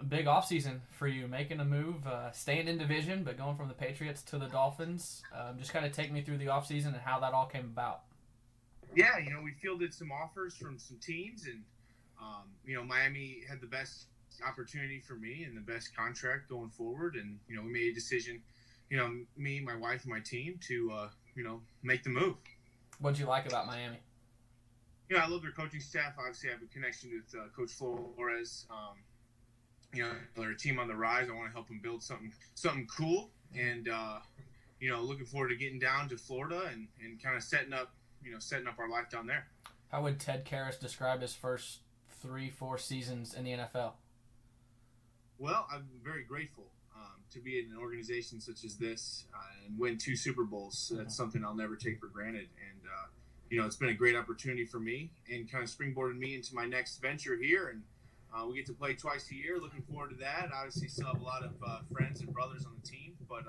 big offseason for you, making a move, staying in division, but going from the Patriots to the Dolphins. Just kind of take me through the offseason and how that all came about. Yeah, we fielded some offers from some teams, and Miami had the best opportunity for me and the best contract going forward, and we made a decision, me, my wife, and my team to make the move. What'd you like about Miami? I love their coaching staff. Obviously, I have a connection with Coach Flores. They're a team on the rise. I want to help them build something cool, and looking forward to getting down to Florida and kind of setting up our life down there. How would Ted Karras describe his first 3-4 seasons in the NFL? Well, I'm very grateful to be in an organization such as this and win 2 Super Bowls. That's something I'll never take for granted, and it's been a great opportunity for me and kind of springboarded me into my next venture here. And we get to play twice a year. Looking forward to that. Obviously, still have a lot of friends and brothers on the team, but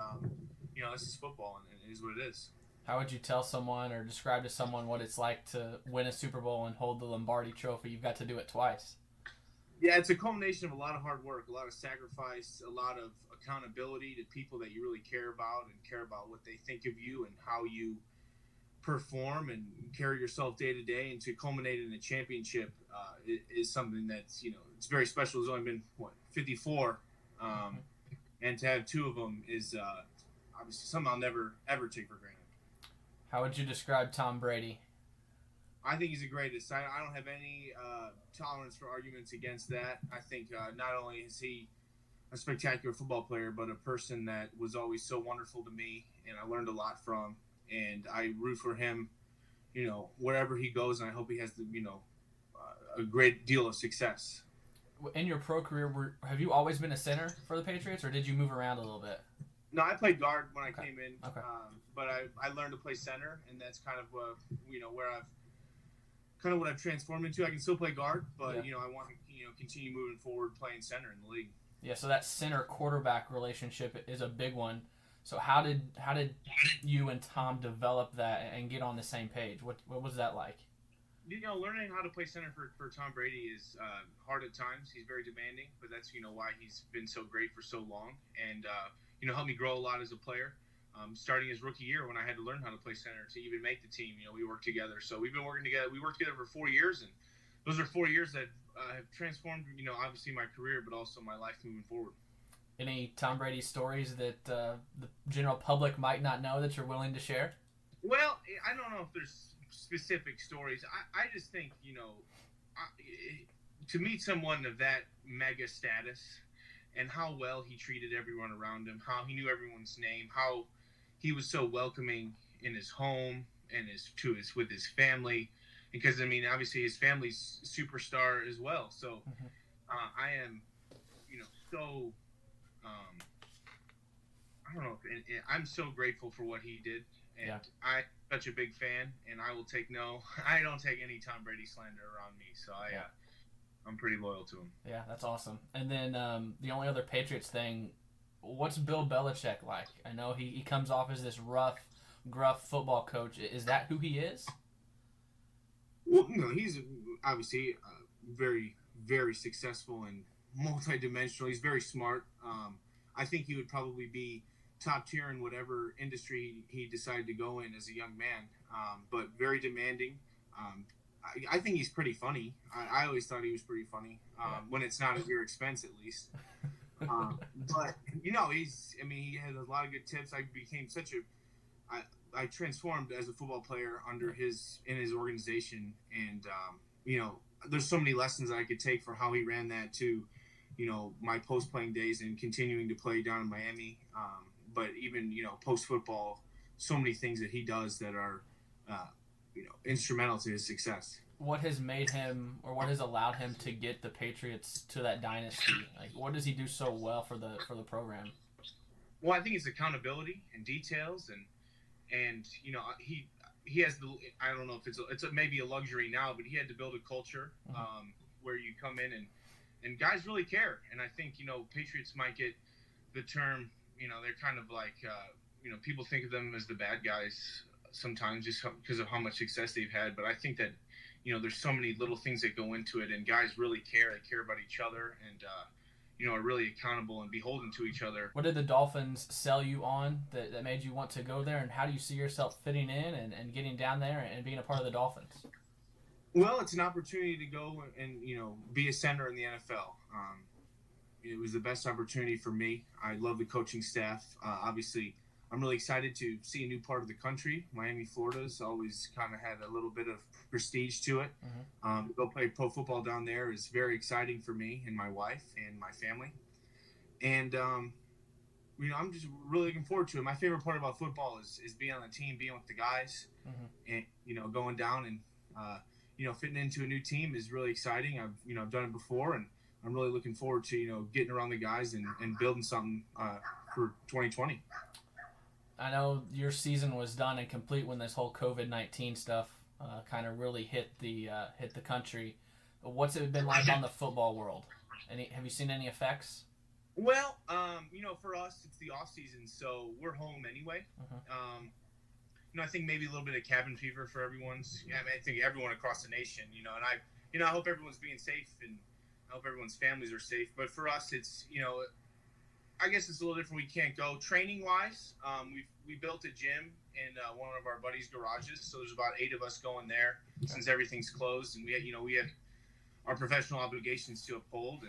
this is football, and it is what it is. How would you tell someone or describe to someone what it's like to win a Super Bowl and hold the Lombardi Trophy? You've got to do it twice. Yeah, it's a culmination of a lot of hard work, a lot of sacrifice, a lot of accountability to people that you really care about and care about what they think of you and how you perform and carry yourself day to day, and to culminate in a championship is something that's it's very special. There's only been 54, and to have 2 of them is obviously something I'll never ever take for granted. How would you describe Tom Brady? I think he's the greatest. I don't have any tolerance for arguments against that. I think not only is he a spectacular football player, but a person that was always so wonderful to me, and I learned a lot from. And I root for him, wherever he goes, and I hope he has a great deal of success. In your pro career, have you always been a center for the Patriots, or did you move around a little bit? No, I played guard when I came in, Okay. But I learned to play center, and that's kind of where what I've transformed into. I can still play guard, but I want to continue moving forward playing center in the league. Yeah, so that center quarterback relationship is a big one. So how did you and Tom develop that and get on the same page? What was that like? Learning how to play center for Tom Brady is hard at times. He's very demanding, but that's why he's been so great for so long, and helped me grow a lot as a player. Starting his rookie year when I had to learn how to play center to even make the team, we worked together. So we've been working together. We worked together for 4 years, and those are 4 years that have transformed, obviously my career, but also my life moving forward. Any Tom Brady stories that the general public might not know that you're willing to share? Well, I don't know if there's specific stories. I just think, to meet someone of that mega status and how well he treated everyone around him, how he knew everyone's name, how he was so welcoming in his home and with his family, because obviously his family's superstar as well. So I am, so I don't know. I'm so grateful for what he did, and I'm such a big fan. And I will I don't take any Tom Brady slander around me. So I'm pretty loyal to him. Yeah, that's awesome. And then the only other Patriots thing, what's Bill Belichick like? I know he comes off as this rough, gruff football coach. Is that who he is? Well, he's obviously very, very successful and multidimensional. He's very smart. I think he would probably be top tier in whatever industry he decided to go in as a young man, but very demanding. I think he's pretty funny. I always thought he was pretty funny, when it's not at your expense, at least. But he has a lot of good tips. I transformed as a football player in his organization, and there's so many lessons I could take for how he ran that to, my post-playing days and continuing to play down in Miami. But even, post-football, so many things that he does that are, instrumental to his success. What has made him, or what has allowed him to get the Patriots to that dynasty? Like, what does he do so well for the program? Well, I think it's accountability and details, and he has I don't know if it's maybe a luxury now, but he had to build a culture where you come in and guys really care. And I think Patriots might get the term, they're kind of like people think of them as the bad guys sometimes just because of how much success they've had. But I think that there's so many little things that go into it, and guys really care. They care about each other, and are really accountable and beholden to each other. What did the Dolphins sell you on that made you want to go there, and how do you see yourself fitting in and getting down there and being a part of the Dolphins? Well, it's an opportunity to go and be a center in the NFL. It was the best opportunity for me. I love the coaching staff. Obviously, I'm really excited to see a new part of the country. Miami, Florida's always kind of had a little bit of prestige to it. Go play pro football down there is very exciting for me and my wife and my family. And, I'm just really looking forward to it. My favorite part about football is being on the team, being with the guys, and, going down and, fitting into a new team is really exciting. I've done it before, and I'm really looking forward to, getting around the guys and building something for 2020. I know your season was done and complete when this whole COVID-19 stuff kind of really hit the country. What's it been like on the football world? Have you seen any effects? Well, for us, it's the off season, so we're home anyway. I think maybe a little bit of cabin fever for everyone's. I think everyone across the nation. And I hope everyone's being safe, and I hope everyone's families are safe. But for us, it's I guess it's a little different. We can't go training wise. We built a gym in one of our buddies' garages, so there's about 8 of us going there since everything's closed, and we have our professional obligations to uphold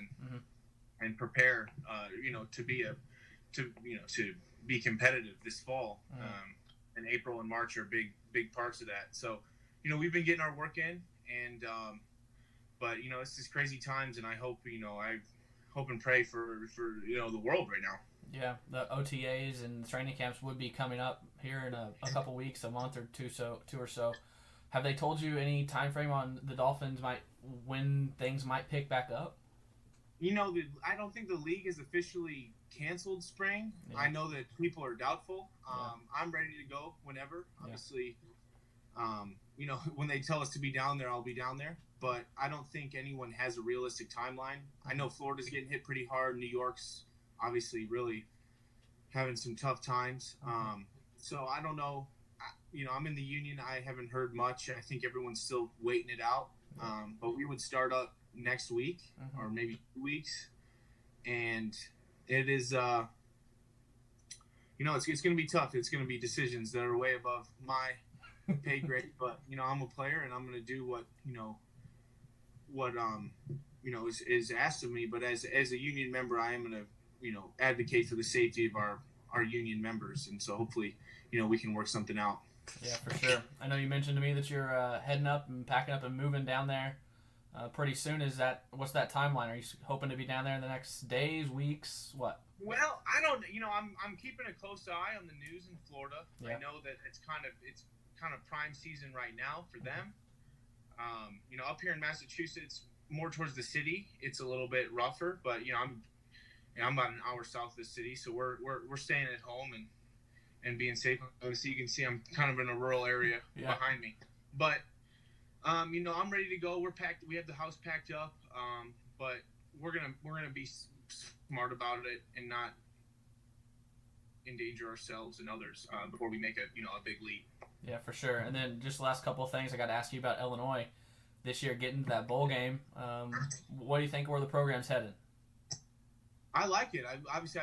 and prepare. To be competitive this fall. And April and March are big parts of that. So we've been getting our work in, and but it's just crazy times, and I hope I hope and pray for the world right now. Yeah, the OTAs and training camps would be coming up here in a couple weeks, a month or two or so. Have they told you any time frame on the Dolphins when things might pick back up? I don't think the league has officially canceled spring. Yeah. I know that people are doubtful. I'm ready to go whenever. Obviously, when they tell us to be down there, I'll be down there. But I don't think anyone has a realistic timeline. I know Florida's getting hit pretty hard. New York's obviously really having some tough times. So I don't know. I'm in the union. I haven't heard much. I think everyone's still waiting it out. But we would start up next week or maybe 2 weeks. And it is, it's going to be tough. It's going to be decisions that are way above my pay grade. But, I'm a player, and I'm going to do what is asked of me. But as a union member, I am going to, advocate for the safety of our union members. And so hopefully, we can work something out. Yeah, for sure. I know you mentioned to me that you're heading up and packing up and moving down there pretty soon. What's that timeline? Are you hoping to be down there in the next days, weeks, what? Well, I don't. I'm keeping a close eye on the news in Florida. Yeah. I know that it's kind of prime season right now for them. Up here in Massachusetts, more towards the city, it's a little bit rougher. But I'm about an hour south of the city, so we're staying at home and being safe. Obviously, you can see I'm kind of in a rural area behind me. But I'm ready to go. We're packed. We have the house packed up. But we're gonna be smart about it and not endanger ourselves and others before we make a big leap. Yeah, for sure. And then just the last couple of things I got to ask you about Illinois this year, getting to that bowl game. What do you think where the program's headed? I like it. I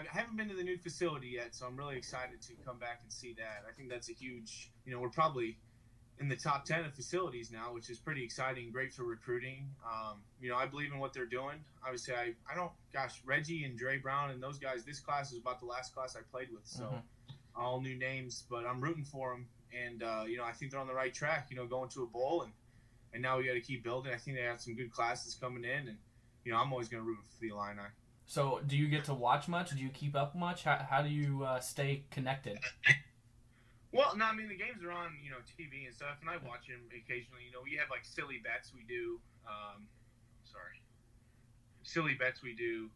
haven't been to the new facility yet, so I'm really excited to come back and see that. I think that's a huge. We're probably in the top 10 of facilities now, which is pretty exciting, great for recruiting. I believe in what they're doing. Obviously, Reggie and Dre Brown and those guys, this class is about the last class I played with, so all new names, but I'm rooting for them. And, I think they're on the right track, going to a bowl, and now we got to keep building. I think they have some good classes coming in, and, I'm always going to root for the Illini. So do you get to watch much? Do you keep up much? How do you stay connected? Well, no, the games are on, TV and stuff, and I watch them occasionally. We have, silly bets we do. Silly bets we do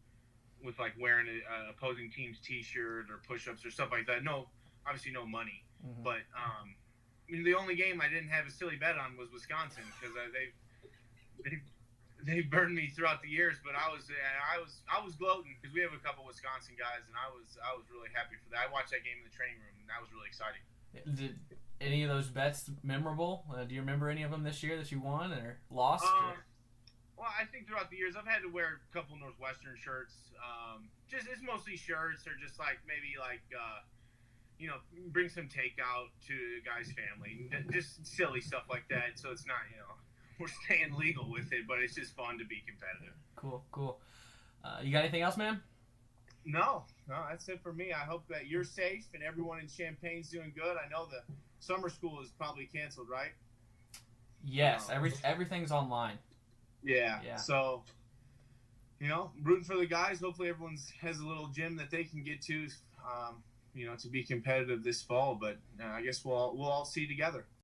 with, wearing an opposing team's T-shirt or push-ups or stuff like that. No, obviously no money. But, the only game I didn't have a silly bet on was Wisconsin because they burned me throughout the years. But I was gloating because we have a couple Wisconsin guys, and I was really happy for that. I watched that game in the training room, and that was really exciting. Did any of those bets memorable? Do you remember any of them this year that you won or lost? Well, I think throughout the years I've had to wear a couple Northwestern shirts. Just it's mostly shirts or just like maybe like bring some takeout to the guy's family, just silly stuff like that. So it's not we're staying legal with it, but it's just fun to be competitive. Cool. You got anything else, man? No, that's it for me. I hope that you're safe and everyone in Champagne's doing good. I know the summer school is probably canceled, right? Yes, everything's online. Yeah. So, rooting for the guys. Hopefully everyone has a little gym that they can get to, to be competitive this fall. But I guess we'll all see together.